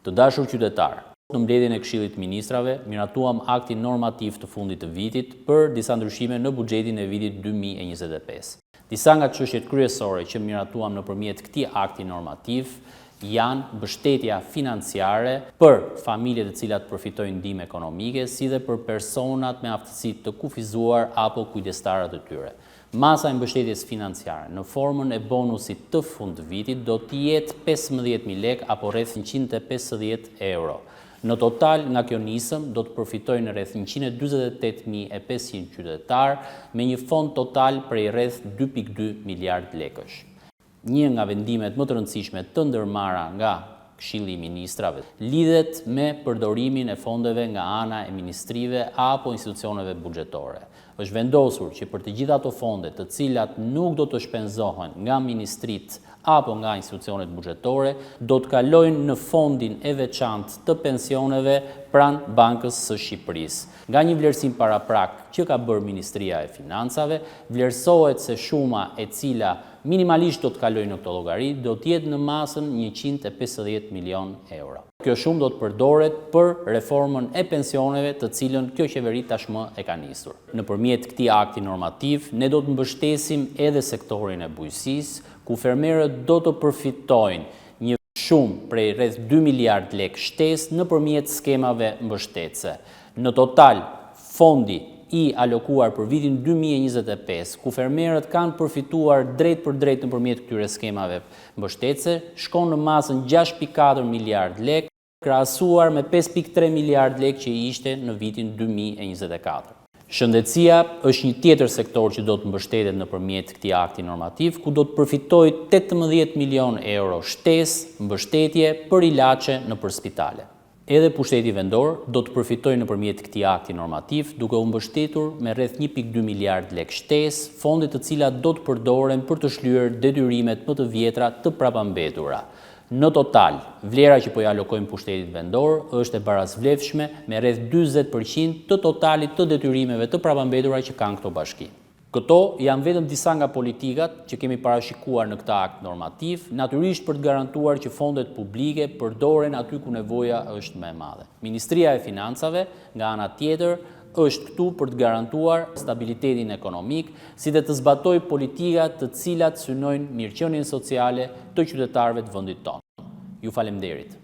Të dashur qytetarë, në mbledhjen e Këshillit të Ministrave, miratuam aktin normativ të fundit të vitit për disa ndryshime në buxhetin e vitit 2025. Disa nga çështjet kryesore që miratuam nëpërmjet këtij akti normativ janë mbështetja financiare për familjet të cilat përfitojnë ndihmë ekonomike, si dhe për personat me aftësi të kufizuar apo kujdestarët e tyre. Masa e mbështetjes financiare në formën e bonusit të fund vitit do të jetë 15.000 lekë apo rreth 150 euro. Në total, nga kjo nisëm, do të përfitojnë rreth 148.500 qytetarë me një fond total prej rreth 2.2 miliard lekësh. Një nga vendimet më të rëndësishme të ndërmarra nga Këshilli i Ministrave lidhet me përdorimin e fondeve nga ana e ministrive apo institucioneve buxhetore. Është vendosur që për të gjitha ato fonde të cilat nuk do të shpenzohen nga ministritë apo nga institucionet buxhetore, do të kalojnë në fondin e veçantë të pensioneve pranë Bankës së Shqipërisë. Nga një vlerësim paraprak që ka bërë Ministria e Financave, vlerësohet se shuma e cila minimalisht do të kalojë në këto llogari do të jetë në masën 150 milion euro. Kjo shumë do të përdoret për reformën e pensioneve të cilën kjo qeveri tashmë e ka nisur. Nëpërmjet këtij akti normativ, ne do të mbështesim edhe sektorin e bujqësisë, ku fermerët do të përfitojnë një shumë prej rreth 2 miliard lekë shtesë nëpërmjet skemave mbështetëse. Në total, fondi i alokuar për vitin 2025, ku fermerët kanë përfituar drejt për drejt nëpërmjet këtyre skemave mbështetëse, shkon në masën 6.4 miliard lekë, krahasuar me 5.3 miliard lekë që ishte në vitin 2024. Shëndetësia është një tjetër sektor që do të mbështetet nëpërmjet këtij akti normativ, ku do të përfitojë 18 milion euro shtesë mbështetje për ilaçe nëpër spitale. Edhe pushteti vendor do të përfitojë nëpërmjet këtij akti normativ, duke u mbështetur me rreth 1.2 miliard lekë shtesë, fonde të cilat do të përdoren për të shlyer detyrimet më të vjetra të prapambetura. Në total, vlera që po ja alokojmë pushtetit vendor është e barazvlefshme me rreth 40% të totalit të detyrimeve të prapambetura që kanë këto bashki. Këto janë vetëm disa nga politikat që kemi parashikuar në këtë akt normativ, natyrisht për të garantuar që fondet publike përdoren aty ku nevoja është më e madhe. Ministria e Financave, nga ana tjetër, është këtu për të garantuar stabilitetin ekonomik, si dhe të zbatojë politika të cilat synojnë mirëqenien sociale të qytetarëve të vendit tonë. Ju faleminderit.